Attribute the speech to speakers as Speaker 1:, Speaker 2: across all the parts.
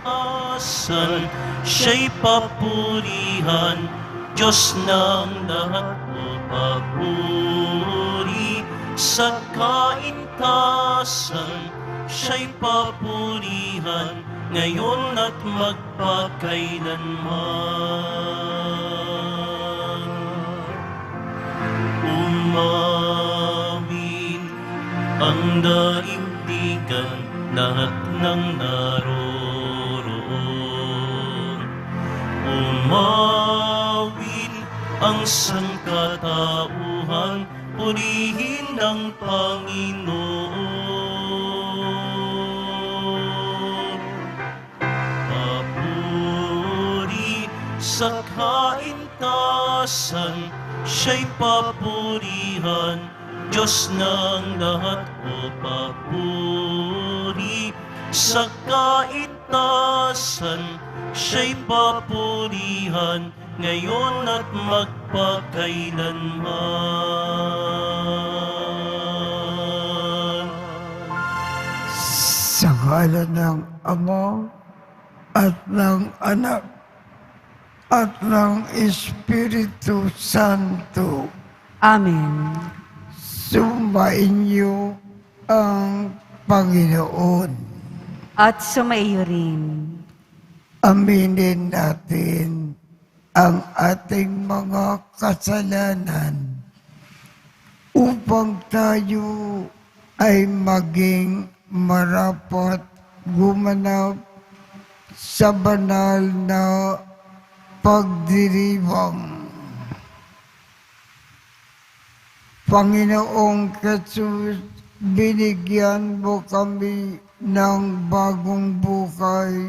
Speaker 1: kaligtasan, siya'y papurihan, Diyos ng lahat o papuri. Sa kaintasan, siya'y papurihan, ngayon at magpakailanman. Umawin ang daigdigan, lahat ng naroroon. Umawin ang sangkatauhan, purihin ang Panginoon. Papuri sa kaintasan, siya'y papurihan, Diyos ng lahat o papuri. Sa kaintasan, siya'y papurihan, ngayon at magpakailanman.
Speaker 2: Sa ngalan ng Ama at ng Anak at ng Espiritu Santo.
Speaker 3: Amen.
Speaker 2: Sumainyo ang Panginoon.
Speaker 3: At sumaiyo rin.
Speaker 2: Aminin natin ang ating mga kasalanan upang tayo ay maging marapat gumanap sa banal na pagdiriwang. Panginoong Jesus, binigyan mo kami ng bagong buhay.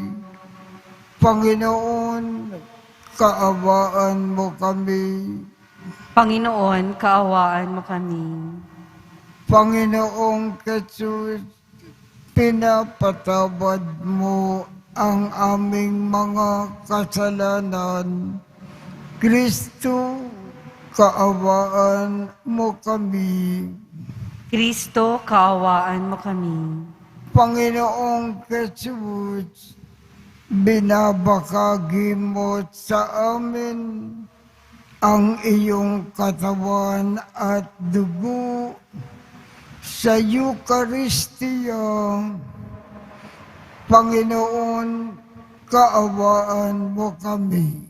Speaker 2: Panginoon, kaawaan mo kami.
Speaker 3: Panginoon, kaawaan mo kami.
Speaker 2: Panginoong Jesus, pinapatawad mo ang aming mga kasalanan. Kristo, kaawaan mo kami.
Speaker 3: Kristo, kaawaan mo kami.
Speaker 2: Panginoong Jesus, binabakagi mo sa amin ang iyong katawan at dugo sa Eucharistia. Panginoon, kaawaan mo kami.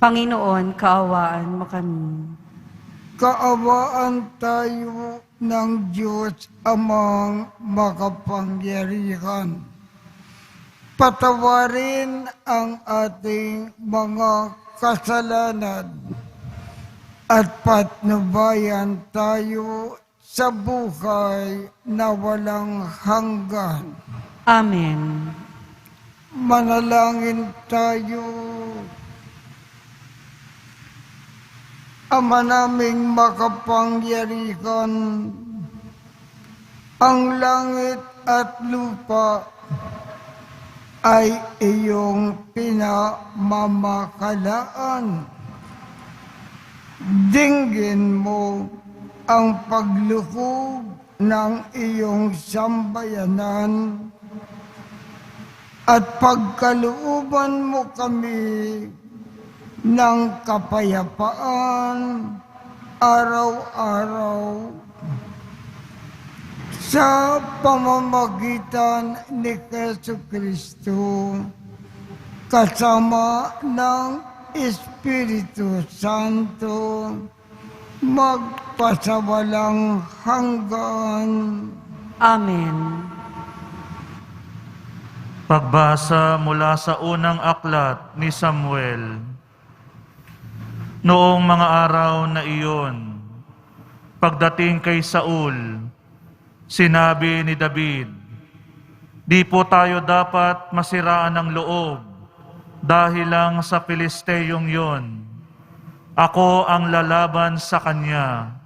Speaker 3: Panginoon, kaawaan mo kami.
Speaker 2: Kaawaan tayo ng Diyos Amang makapangyarihan. Patawarin ang ating mga kasalanan at patnubayan tayo sa buhay na walang hanggan.
Speaker 3: Amen.
Speaker 2: Manalangin tayo. Ama naming makapangyarihan, ang langit at lupa ay iyong pinamamakalaan. Dinggin mo ang paglukog ng iyong sambayanan at pagkalooban mo kami ng kapayapaan araw-araw sa pamamagitan ni Jesucristo kasama ng Espiritu Santo magpasawalang hanggan.
Speaker 3: Amen.
Speaker 4: Pagbasa mula sa unang aklat ni Samuel. Noong mga araw na iyon, pagdating kay Saul, sinabi ni David, "Di po tayo dapat masiraan ng loob dahil lang sa Pilisteyong yon. Ako ang lalaban sa kanya."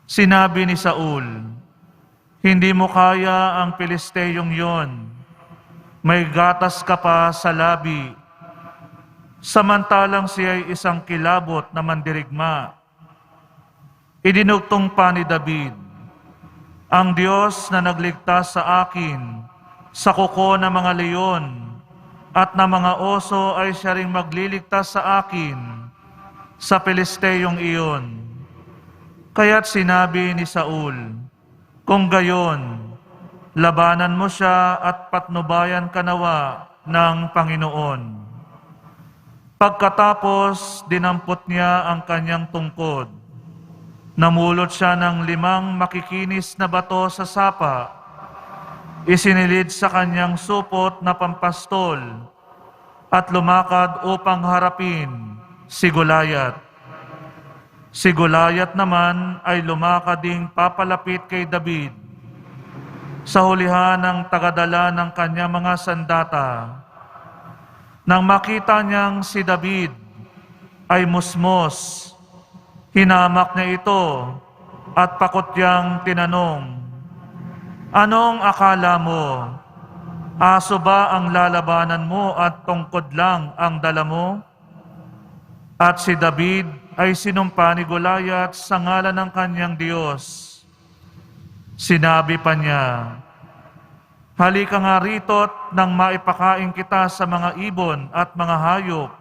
Speaker 4: Sinabi ni Saul, "Hindi mo kaya ang Pilisteyong yon. May gatas ka pa sa labi. Samantalang siya'y isang kilabot na mandirigma." Idinugtong pa ni David, "Ang Diyos na nagligtas sa akin sa kuko ng mga leon at na mga oso ay siya ring magliligtas sa akin sa Pilisteyong iyon. Kaya't sinabi ni Saul, kung gayon, labanan mo siya at patnubayan ka nawa ng Panginoon. Pagkatapos, dinampot niya ang kanyang tungkod. Namulot siya ng 5 makikinis na bato sa sapa. Isinilid sa kanyang supot na pampastol at lumakad upang harapin si Goliath. Si Goliath naman ay lumakad ding papalapit kay David sa hulihan ng tagadala ng kanyang mga sandata. Nang makita niyang si David ay musmos, hinamak niya ito at pakutyang tinanong, anong akala mo? Aso ba ang lalabanan mo at tungkod lang ang dala mo? At si David ay sinumpa ni Goliath sa ngalan ng kanyang Diyos. Sinabi pa niya, halika nga rito't nang maipakain kita sa mga ibon at mga hayop.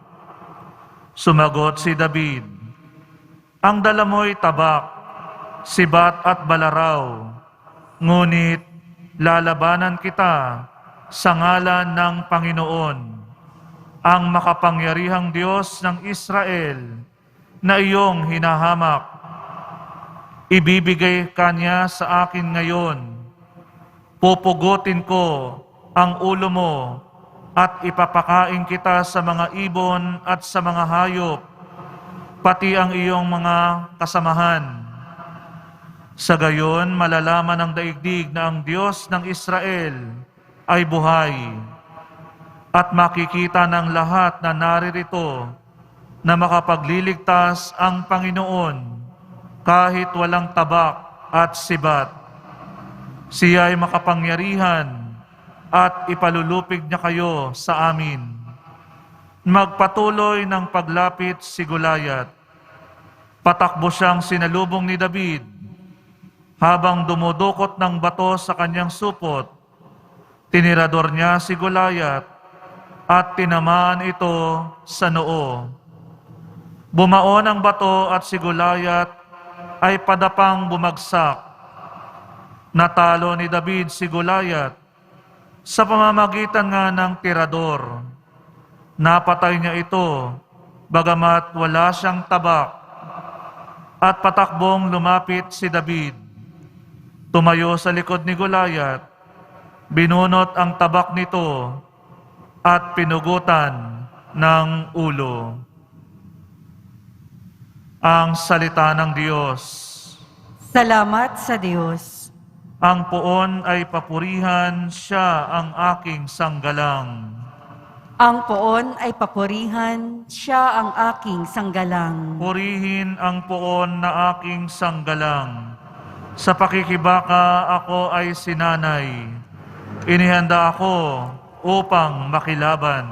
Speaker 4: Sumagot si David, ang dala mo'y tabak, sibat at balaraw. Ngunit lalabanan kita sa ngalan ng Panginoon, ang makapangyarihang Diyos ng Israel na iyong hinahamak. Ibibigay ka niya sa akin ngayon. Pupugutin ko ang ulo mo at ipapakain kita sa mga ibon at sa mga hayop, pati ang iyong mga kasamahan. Sa gayon, malalaman ng daigdig na ang Diyos ng Israel ay buhay at makikita ng lahat na naririto na makapagliligtas ang Panginoon kahit walang tabak at sibat. Siya ay makapangyarihan at ipalulupig niya kayo sa amin. Magpatuloy ng paglapit si Goliath. Patakbo siyang sinalubong ni David. Habang dumudukot ng bato sa kanyang supot, tinirador niya si Goliath at tinamaan ito sa noo. Bumaon ang bato at si Goliath ay padapang bumagsak. Natalo ni David si Goliath sa pamamagitan nga ng tirador. Napatay niya ito, bagamat wala siyang tabak, at patakbong lumapit si David. Tumayo sa likod ni Goliath, binunot ang tabak nito at pinugutan ng ulo. Ang salita ng Diyos.
Speaker 3: Salamat sa Diyos.
Speaker 4: Ang poon ay papurihan, siya ang aking sanggalang.
Speaker 3: Ang poon ay papurihan, siya ang aking sanggalang.
Speaker 4: Purihin ang poon na aking sanggalang. Sa pakikibaka ako ay sinanay. Inihanda ako upang makilaban.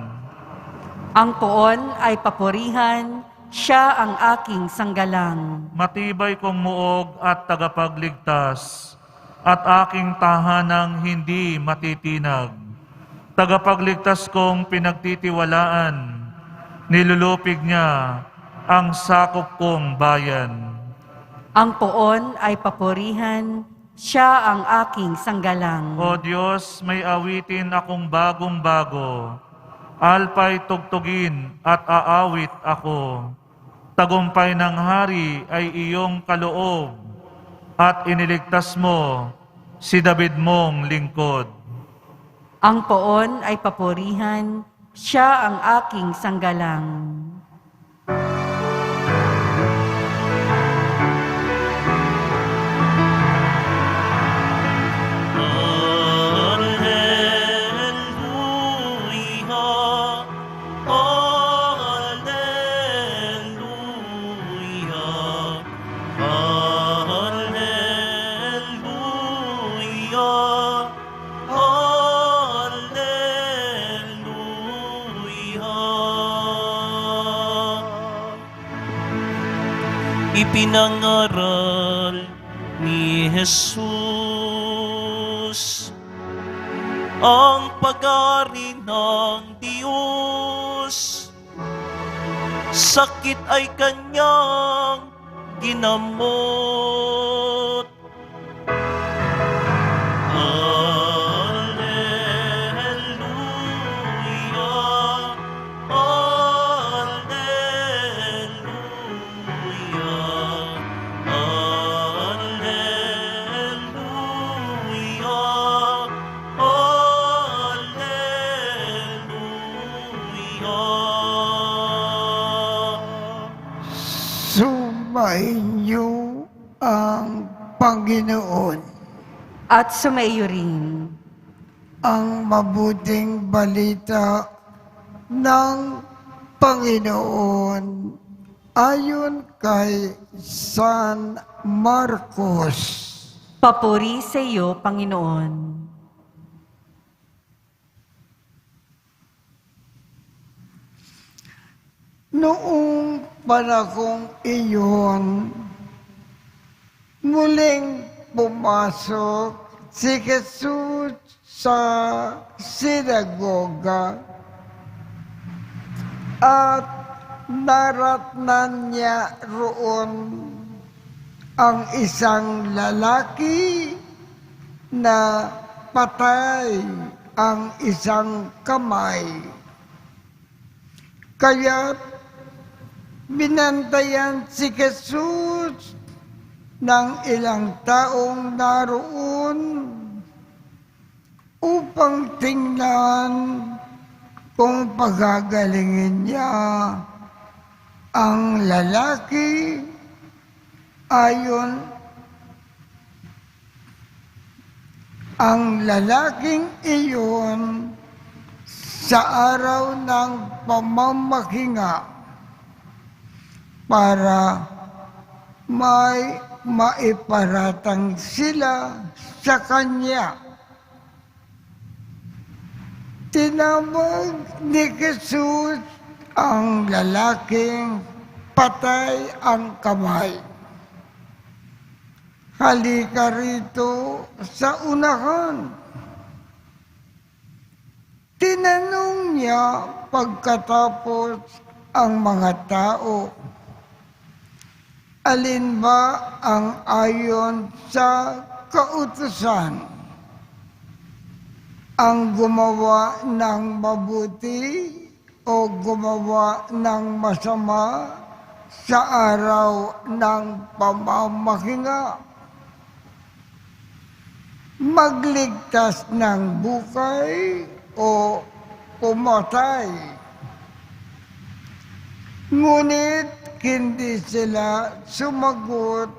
Speaker 3: Ang poon ay papurihan, siya ang aking sanggalang.
Speaker 4: Matibay kong muog at tagapagligtas, at aking tahanang hindi matitinag. Tagapagligtas kong pinagtitiwalaan, nilulupig niya ang sakop kong bayan.
Speaker 3: Ang poon ay papurihan, siya ang aking sanggalang.
Speaker 4: O Diyos, may awitin akong bagong-bago. Alpay tugtugin at aawit ako. Tagumpay ng hari ay iyong kaloob at iniligtas mo si David mong lingkod.
Speaker 3: Ang poon ay papurihan, siya ang aking sanggalang.
Speaker 1: Ipinangaral ni Jesus ang pag-ari ng Diyos. Sakit ay kanyang ginamot. Alleluia, Alleluia, Alleluia, Alleluia.
Speaker 2: Sumainyo ang Panginoon.
Speaker 3: At sumaiyo rin.
Speaker 2: Ang mabuting balita ng Panginoon ayon kay San Marcos.
Speaker 3: Papuri sa iyo, Panginoon.
Speaker 2: Noong panahong iyon, muling pumasok si Jesus sa sinagoga at naratnan niya roon ang isang lalaki na patay ang isang kamay. Kaya binantayan si Jesus ng ilang taong naroon upang tingnan kung pagagalingin niya ang lalaki ayon ang lalaking iyon sa araw ng pamamahinga para may maiparatang sila sa kanya. Tinawag ni Jesus ang lalaking patay ang kamay. Halika rito sa unahan. Tinanong niya pagkatapos ang mga tao, alin ba ang ayon sa kautusan? Ang gumawa ng mabuti o gumawa ng masama sa araw ng pamamahinga? Magligtas ng buhay o pumatay? Ngunit hindi sila sumagot.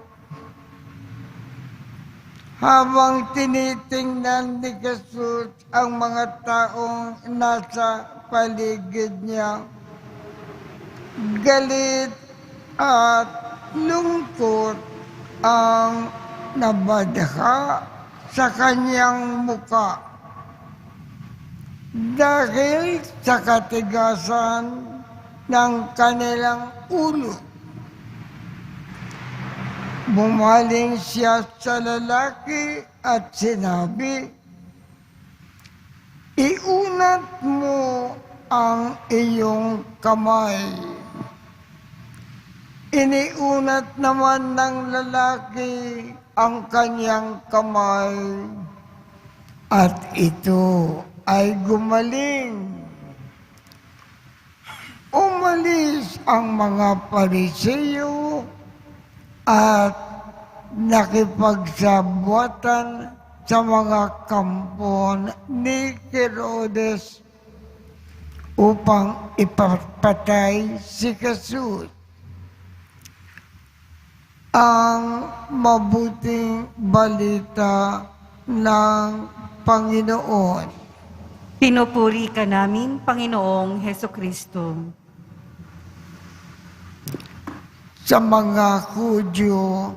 Speaker 2: Habang tinitingnan ni Jesus ang mga taong nasa paligid niya, galit at lungkot ang nabadha sa kanyang muka dahil sa katigasan ng kanilang ulo. Bumaling siya sa lalaki at sinabi, "Iunat mo ang iyong kamay." Iniunat naman ng lalaki ang kanyang kamay at ito ay gumaling. Umalis ang mga Pariseo at nakipagsabwatan sa mga kampo ni Herodes upang ipapatay si Jesus. Ang mabuting balita ng Panginoon.
Speaker 3: Pinupuri ka namin, Panginoong Hesukristo.
Speaker 2: Sa mga Hudyo,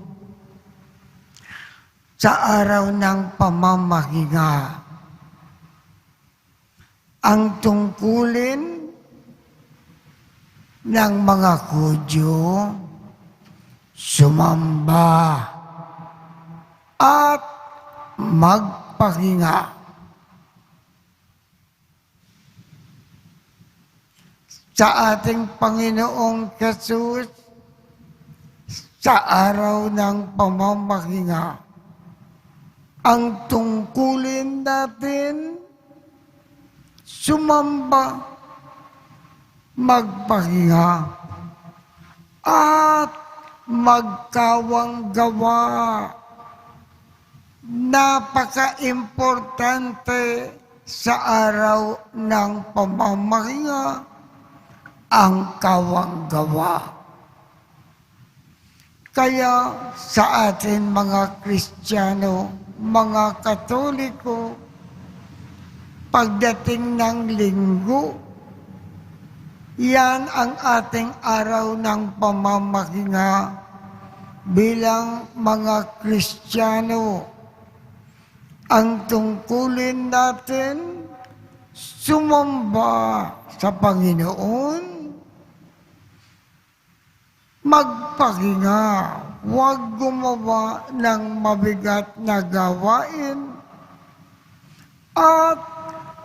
Speaker 2: sa araw ng pamamahinga, ang tungkulin ng mga Hudyo, sumamba at magpahinga. sa ating Panginoong Jesus sa araw ng pamamahinga. Ang tungkulin natin, sumamba, magpahinga, at magkawang gawa. Napaka-importante sa araw ng pamamahinga ang kawang gawa. Kaya sa atin mga Kristiyano, mga Katoliko, pagdating ng linggo, yan ang ating araw ng pamamahinga bilang mga Kristiyano. Ang tungkulin natin, sumamba sa Panginoon, magpahinga, huwag gumawa ng mabigat na gawain, at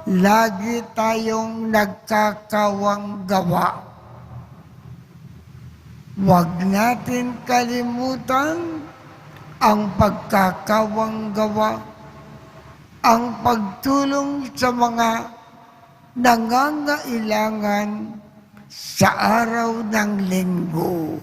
Speaker 2: lagi tayong nagkakawang gawa. Huwag natin kalimutan ang pagkakawang gawa, ang pagtulong sa mga nangangailangan sa araw ng linggo.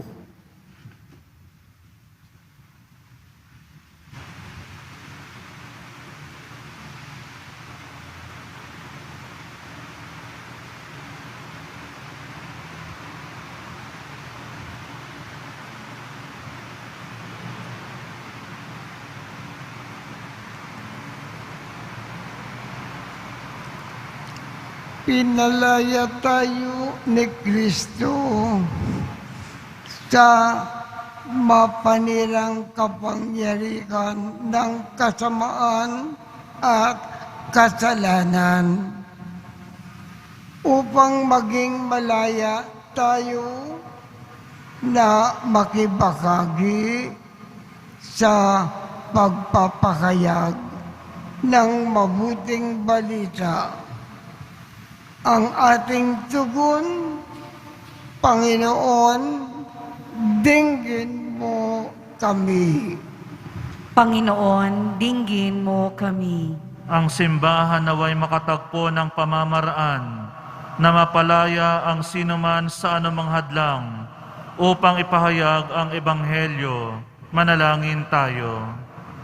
Speaker 2: Pinalaya tayo ni Kristo sa mapanirang kapangyarihan ng kasamaan at kasalanan upang maging malaya tayo na makibahagi sa pagpapahayag ng mabuting balita. Ang ating tugon, Panginoon, dinggin mo kami.
Speaker 3: Panginoon, dinggin mo kami.
Speaker 4: Ang simbahan naway makatagpo ng pamamaraan na mapalaya ang sinuman sa anumang hadlang upang ipahayag ang Ebanghelyo. Manalangin tayo.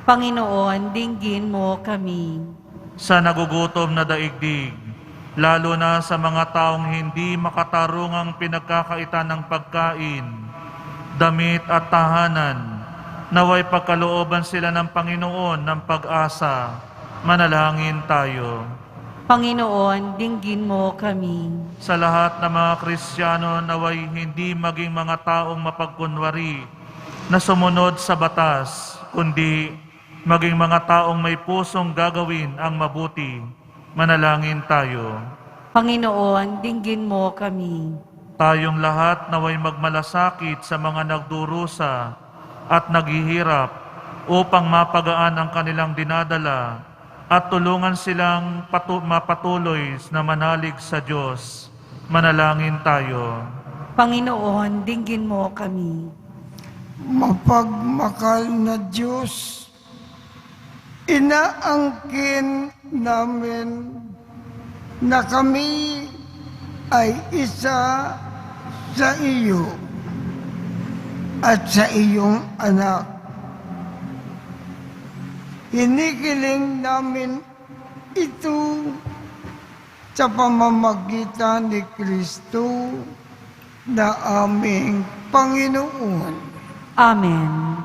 Speaker 3: Panginoon, dinggin mo kami.
Speaker 4: Sa nagugutom na daigdig, lalo na sa mga taong hindi makatarungang pinagkakaitan ng pagkain, damit at tahanan, naway pagkalooban sila ng Panginoon ng pag-asa. Manalangin tayo.
Speaker 3: Panginoon, dinggin mo kami.
Speaker 4: Sa lahat ng mga Kristiyano naway hindi maging mga taong mapagkunwari na sumunod sa batas, kundi maging mga taong may pusong gagawin ang mabuti. Manalangin tayo.
Speaker 3: Panginoon, dinggin mo kami.
Speaker 4: Tayong lahat naway magmalasakit sa mga nagdurusa at naghihirap upang mapagaan ang kanilang dinadala at tulungan silang mapatuloy na manalig sa Diyos. Manalangin tayo.
Speaker 3: Panginoon, dinggin mo kami.
Speaker 2: Mapagmakal na Diyos, inaangkin namin na kami ay isa sa iyo at sa iyong anak. Hinikiling namin ito sa pamamagitan ni Kristo na aming Panginoon.
Speaker 3: Amen.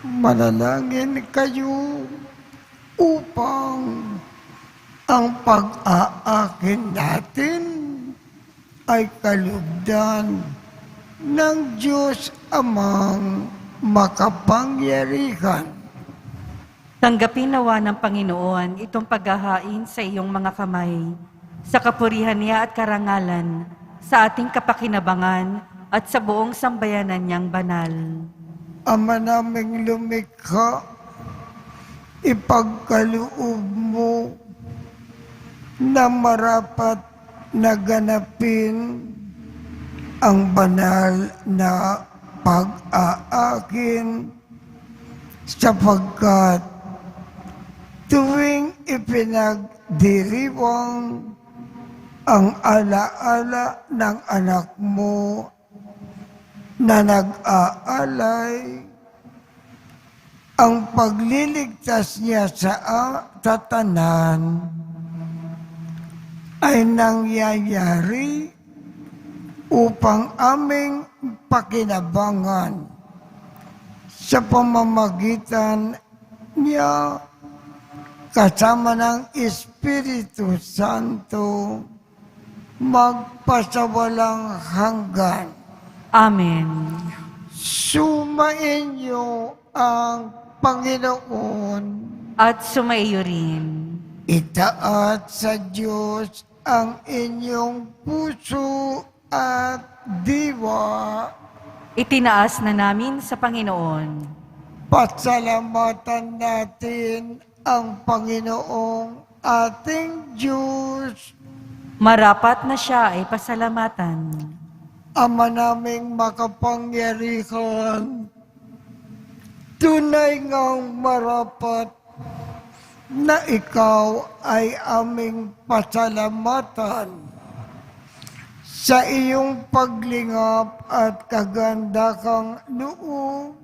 Speaker 2: manalangin kayo upang ang pag-aakin natin ay kalugdan ng Diyos Amang makapangyarihan.
Speaker 3: Tanggapin nawa ng Panginoon itong paghahain sa iyong mga kamay, sa kapurihan niya at karangalan, sa ating kapakinabangan at sa buong sambayanan niyang banal.
Speaker 2: Ama naming lumikha, ipagkaloob mo na marapat na ganapin ang banal na pag-aakin sapagkat tuwing ipinagdiriwang ang alaala ng anak mo na nag-aalay ang pagliligtas niya sa tanan ay nangyayari upang aming pakinabangan sa pamamagitan niya kasama ng Espiritu Santo magpasawalang hanggan.
Speaker 3: Amen.
Speaker 2: Sumain niyo ang Panginoon.
Speaker 3: At sumaiyo rin.
Speaker 2: Itaat sa Diyos ang inyong puso at diwa.
Speaker 3: Itinaas na namin sa Panginoon.
Speaker 2: Pasalamatan natin ang Panginoong ating Diyos.
Speaker 3: Marapat na siya ay pasalamatan.
Speaker 2: Ama naming makapangyarihan, tunay ngang marapat na ikaw ay aming pasalamatan sa iyong paglingap at kagandakang loob.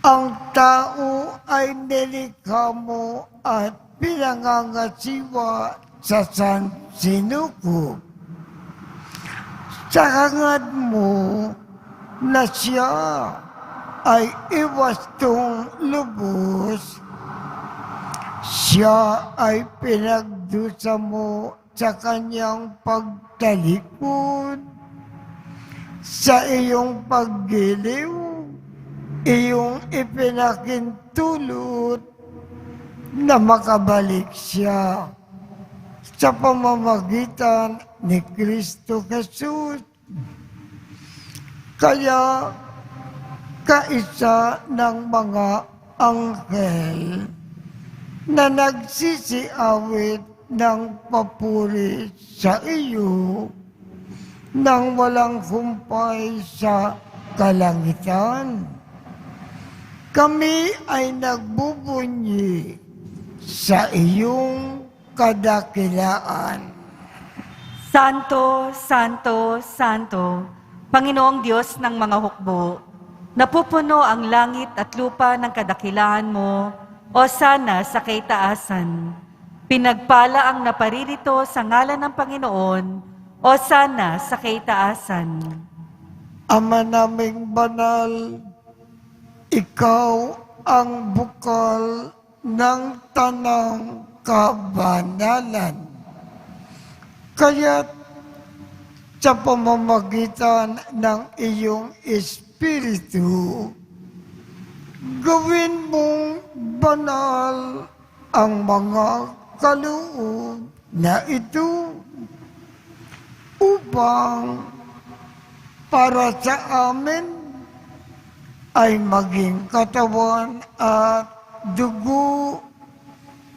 Speaker 2: Ang tao ay nilikha mo at pinangangasiwa sa sansinukob. Sa hangad mo na siya ay iwastong lubos, siya ay pinagdusa mo sa kanyang pagtalikod, sa iyong paggiliw, iyong ipinakintulot na makabalik siya sa pamamagitan ni Kristo Jesus. Kaya kaisa ng mga anghel na nagsisiawit ng papuri sa iyo nang walang humpay sa kalangitan, kami ay nagbubunyi sa iyong kadakilaan.
Speaker 3: Santo, Santo, Santo, Panginoong Diyos ng mga hukbo, napupuno ang langit at lupa ng kadakilaan mo, o sana sa kaitaasan. Pinagpala ang naparirito sa ngalan ng Panginoon, o sana sa kaitaasan.
Speaker 2: Ama naming banal, ikaw ang bukal ng tanang kabanalan. Kaya't sa pamamagitan ng iyong Espiritu, gawin mong banal ang mga kaloob na ito upang para sa amin ay maging katawan at dugo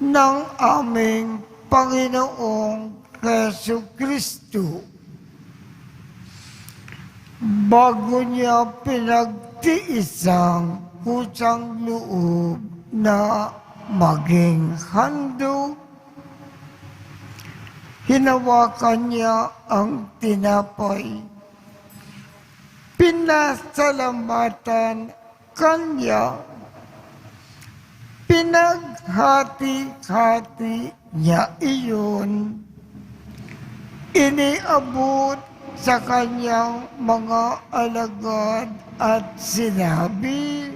Speaker 2: ng aming Panginoong Jesucristo. Bago niya pinagtiisang kusang loob na maging handog, hinawakan niya ang tinapay. Pinasalamatan kanya, pinaghati-hati niya iyon, iniabot sa kanyang mga alagad at sinabi,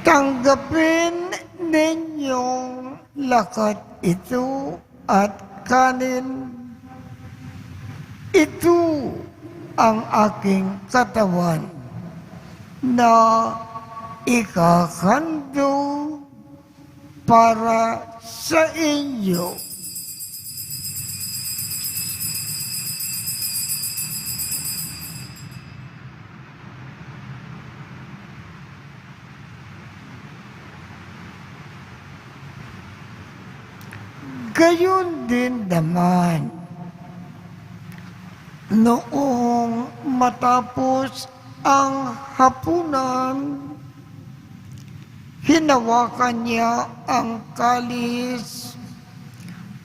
Speaker 2: Tanggapin ninyong lakat ito at kanin. Ito ang aking katawan na ikakando para sa inyo. Gayon din naman, noong matapos ang hapunan, hinawakan niya ang kalis,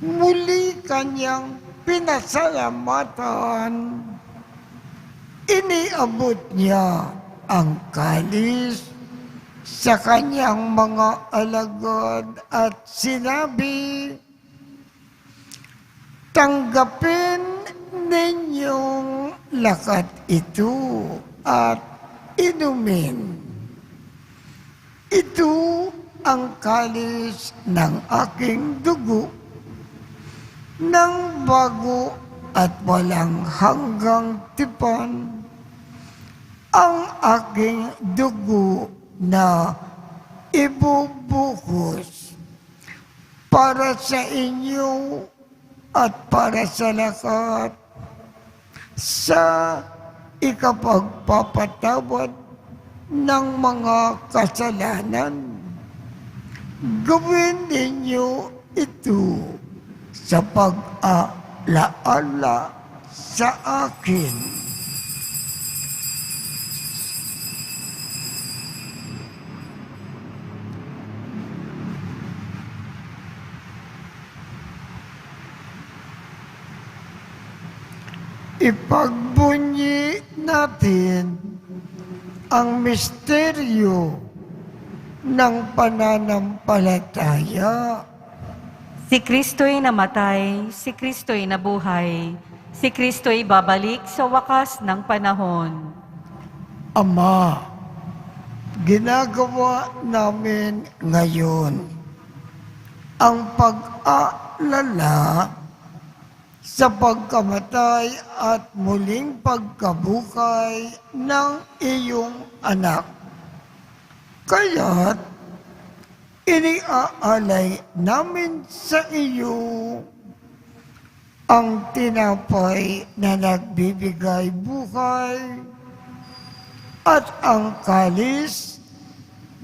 Speaker 2: muli kanyang pinasalamatan, iniabot niya ang kalis sa kanyang mga alagad at sinabi, tanggapin ninyong lakat ito at inumin. Ito ang kalis ng aking dugo, ng bago at walang hanggang tipan, ang aking dugo na ibubuhos para sa inyo at para sa lahat sa ikapagpapatawad ng mga kasalanan. Gawin ninyo ito sa pag-alaala sa akin. Ipagbunyi natin ang misteryo ng pananampalataya.
Speaker 3: Si Kristo'y namatay, si Kristo'y nabuhay, si Kristo'y babalik sa wakas ng panahon.
Speaker 2: Ama, ginagawa namin ngayon ang pag-aalala sa pagkamatay at muling pagkabuhay ng iyong anak. Kaya't iniaalay namin sa iyo ang tinapay na nagbibigay buhay at ang kalis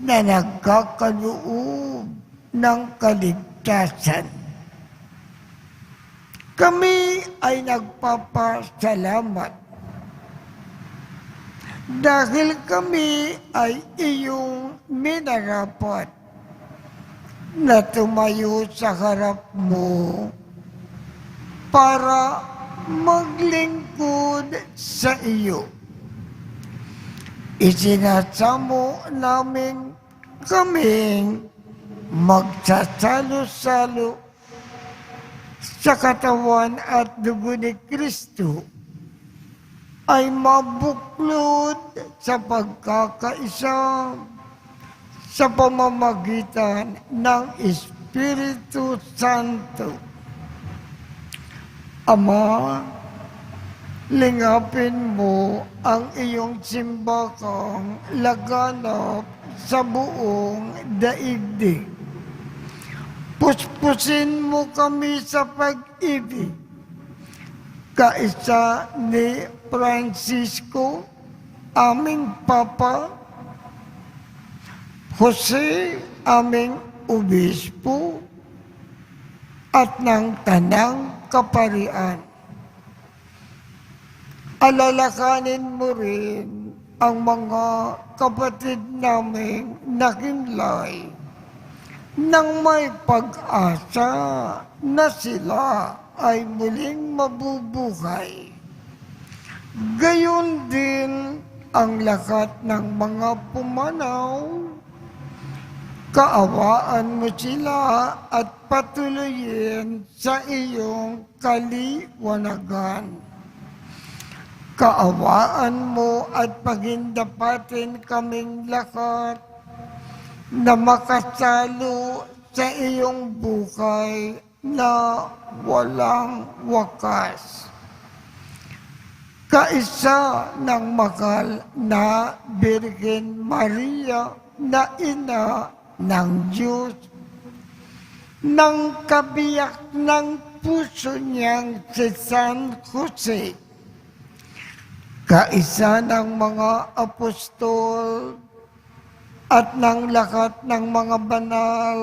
Speaker 2: na nagkakaloob ng kaligtasan. Kami ay nagpapasalamat dahil kami ay iyong minarapat na tumayo sa harap mo para maglingkod sa iyo. Isinasamo namin kaming magsasalo-salo sa katawan at dugo ni Kristo ay mabuklod sa pagkakaisa sa pamamagitan ng Espiritu Santo. Ama, lingapin mo ang iyong simbakang laganap sa buong daigdig. Puspusin mo kami sa pag-ibig, kaisa ni Francisco, aming Papa, Jose, aming Obispo, at ng Tanang Kaparian. Alalakanin mo rin ang mga kapatid naming nakimlay nang may pag-asa na sila ay muling mabubuhay. Gayon din ang lahat ng mga pumanaw. Kaawaan mo sila at patuloyin sa iyong kaliwanagan. Kaawaan mo at pagindapatin kaming lahat na makasalo sa iyong buhay na walang wakas. Kaisa ng mahal na Birhen Maria na ina ng Diyos, ng kabiyak ng puso niyang si San Jose, kaisa ng mga apostol at ng lahat ng mga banal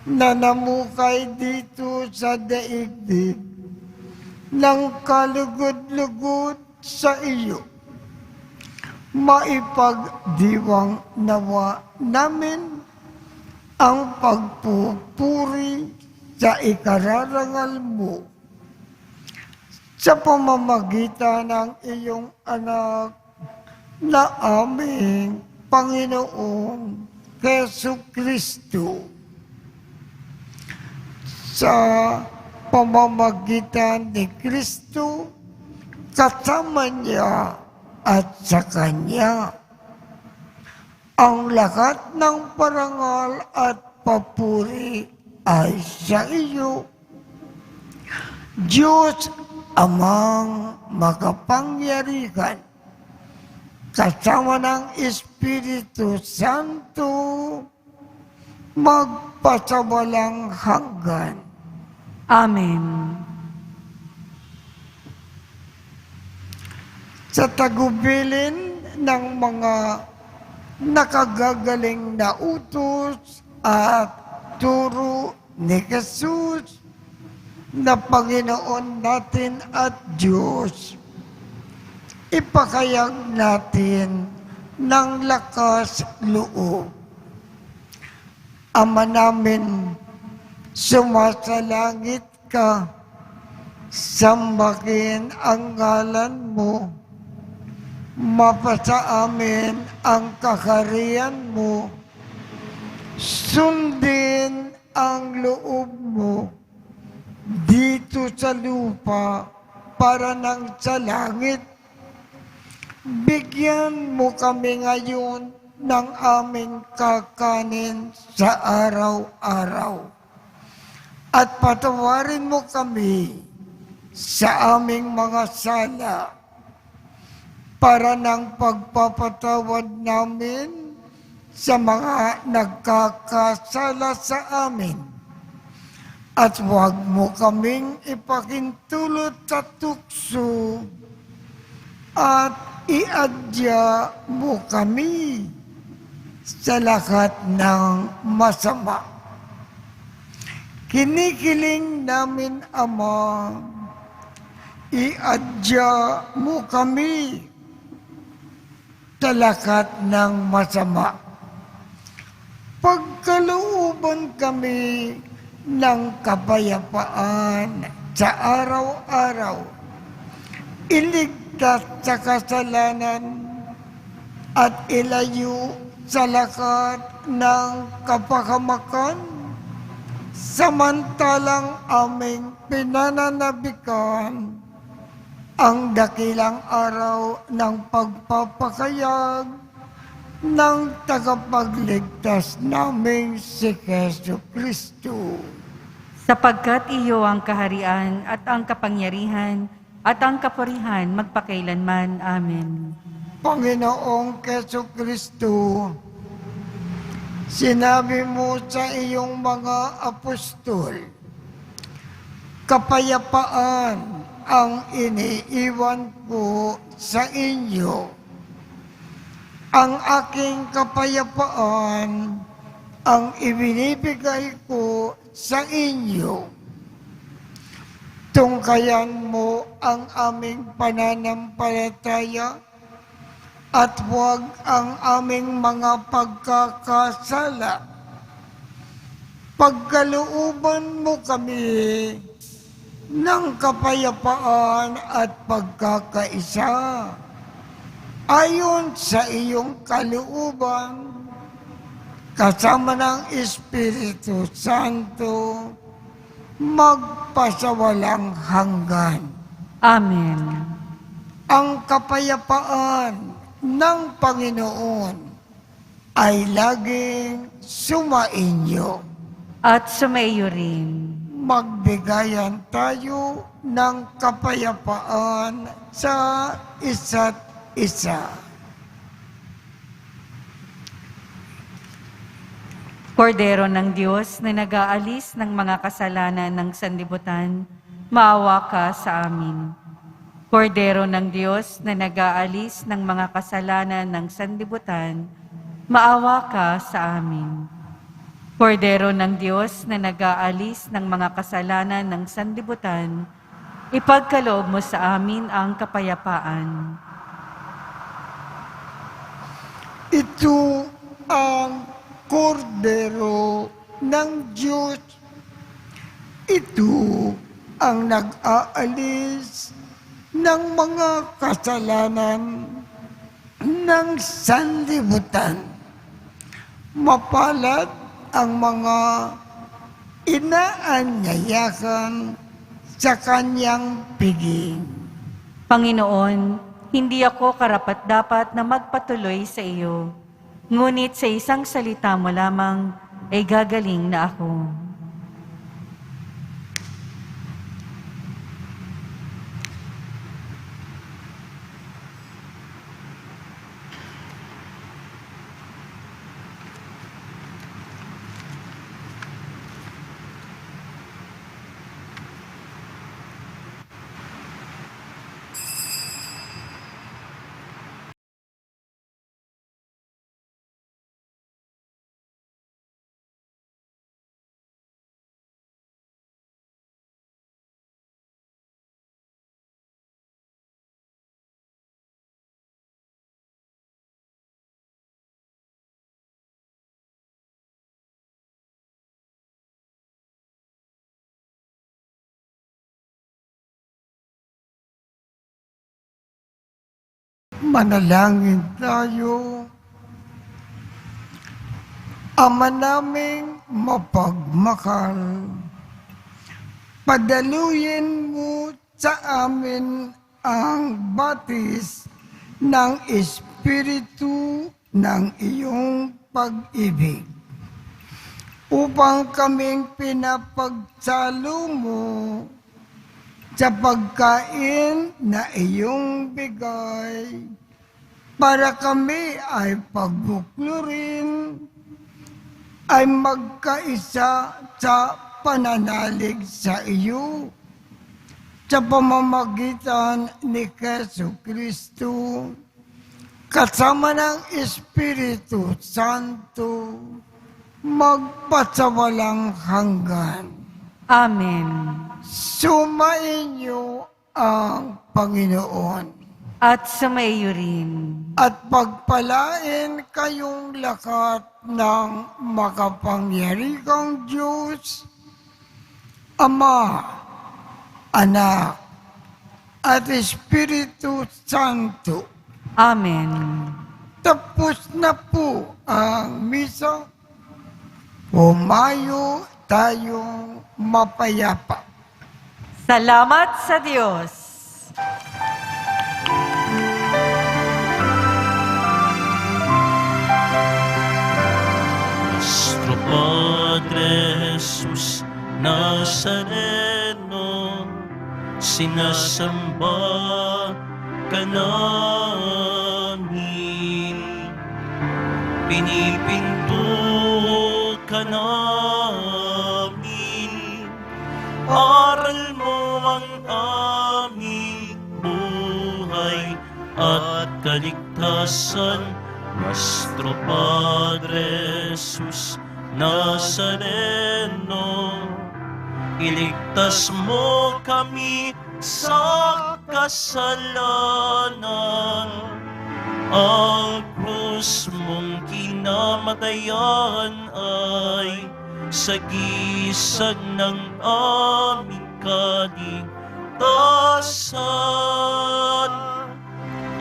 Speaker 2: na namukay dito sa daigdig ng kalugod-lugod sa iyo. Maipagdiwang nawa namin ang pagpupuri sa ikararangal mo sa pamamagitan ng iyong anak na aming Panginoong Jesucristo. Sa pamamagitan ni Kristo, kasama niya at sa Kanya, ang lahat ng parangal at papuri ay sa iyo, Diyos Amang makapangyarihan, kasama ng Espiritu Santo, magpasawalang hanggan.
Speaker 3: Amen.
Speaker 2: Sa tagubilin ng mga nakagagaling na utos at turo ni Jesus na Panginoon natin at Diyos, ipakayag natin ng lakas loob. Ama namin, sumasalangit ka, sambahin ang ngalan mo, mapasa amin ang kaharian mo, sundin ang loob mo dito sa lupa para nang sa langit. Bigyan mo kami ngayon ng aming kakanin sa araw-araw. At patawarin mo kami sa aming mga sala para ng pagpapatawad namin sa mga nagkakasala sa amin. At huwag mo kaming ipakintulot sa tukso at iadya mo kami sa lahat ng masama. Kinikiling namin, Ama, iadya mo kami sa lahat ng masama. Pagkalooban kami ng kapayapaan sa araw-araw, iligtas sa kasalanan at ilayo sa lahat ng kapahamakan, samantalang aming pinananabikan ang dakilang araw ng pagpapakayag ng tagapagligtas naming si Jesucristo.
Speaker 3: Sapagkat iyo ang kaharian at ang kapangyarihan at ang kapurihan magpakailanman. Amen.
Speaker 2: Panginoong Jesucristo, sinabi mo sa iyong mga apostol, kapayapaan ang iniiwan ko sa inyo. Ang aking kapayapaan ang ibinibigay ko sa inyo. Tungkayan mo ang aming pananampalataya at huwag ang aming mga pagkakasala. Pagkalooban mo kami ng kapayapaan at pagkakaisa ayon sa iyong kalooban, kasama ng Espiritu Santo, magpasawalang hanggan.
Speaker 3: Amen.
Speaker 2: Ang kapayapaan ng Panginoon ay laging sumainyo.
Speaker 3: At sumaiyo rin.
Speaker 2: Magbigayan tayo ng kapayapaan sa isa't isa.
Speaker 3: Kordero ng Diyos na nag-aalis ng mga kasalanan ng sanlibutan, maawa ka sa amin. Kordero ng Diyos na nag-aalis ng mga kasalanan ng sanlibutan, maawa ka sa amin. Kordero ng Diyos na nag-aalis ng mga kasalanan ng sanlibutan, ipagkaloob mo sa amin ang kapayapaan.
Speaker 2: Ito ang Kordero ng Diyos. Ito ang nag-aalis ng mga kasalanan ng sanlibutan. Mapalad ang mga inaanyayahan sa kanyang piging.
Speaker 3: Panginoon, hindi ako karapat-dapat na magpatuloy sa iyo, ngunit sa isang salita mo lamang ay gagaling na ako.
Speaker 2: Manalangin tayo. Ama naming mapagmahal, padaluyin mo sa amin ang batis ng Espiritu ng iyong pag-ibig, upang kaming pinapagsalo mo sa pagkain na iyong bigay, para kami ay pagbuklurin, ay magkaisa sa pananalig sa iyo, sa pamamagitan ni Jesucristo, kasama ng Espiritu Santo, magpasawalang hanggan.
Speaker 3: Amen.
Speaker 2: Sumainyo ang Panginoon
Speaker 3: At sumaiyo rin.
Speaker 2: at pagpalain kayong lahat ng makapangyarihang Diyos, Ama, Anak, at Espiritu Santo.
Speaker 3: Amen.
Speaker 2: Tapos na po ang misa. Humayo tayong mapayapa.
Speaker 3: Salamat sa Diyos.
Speaker 1: Nuestro Padre Jesus Nazareno, sinasamba ka namin, pinipinto ka namin, aral mo ang aming buhay at kaligtasan. Nuestro Padre Jesus Nazareno, iligtas mo kami sa kasalanan. Ang krus mong kinamatayan ay sagisag ng aming kaligtasan.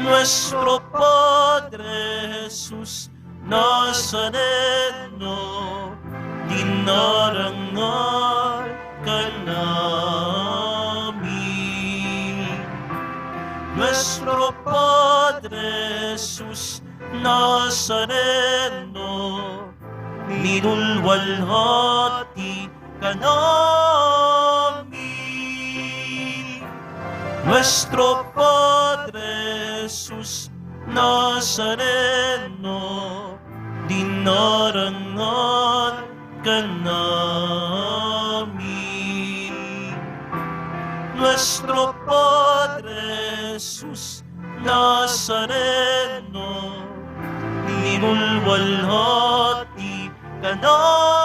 Speaker 1: Nuestro Padre Jesus Nazareno, dinarangal ka namin. Nuestro Padre Jesus Nazareno, minulwalhati ka namin. Nuestro Padre Jesus Nazareno, dinarangan ka namin. Nuestro Padre Jesus Nazareno, minulwalhati ka namin.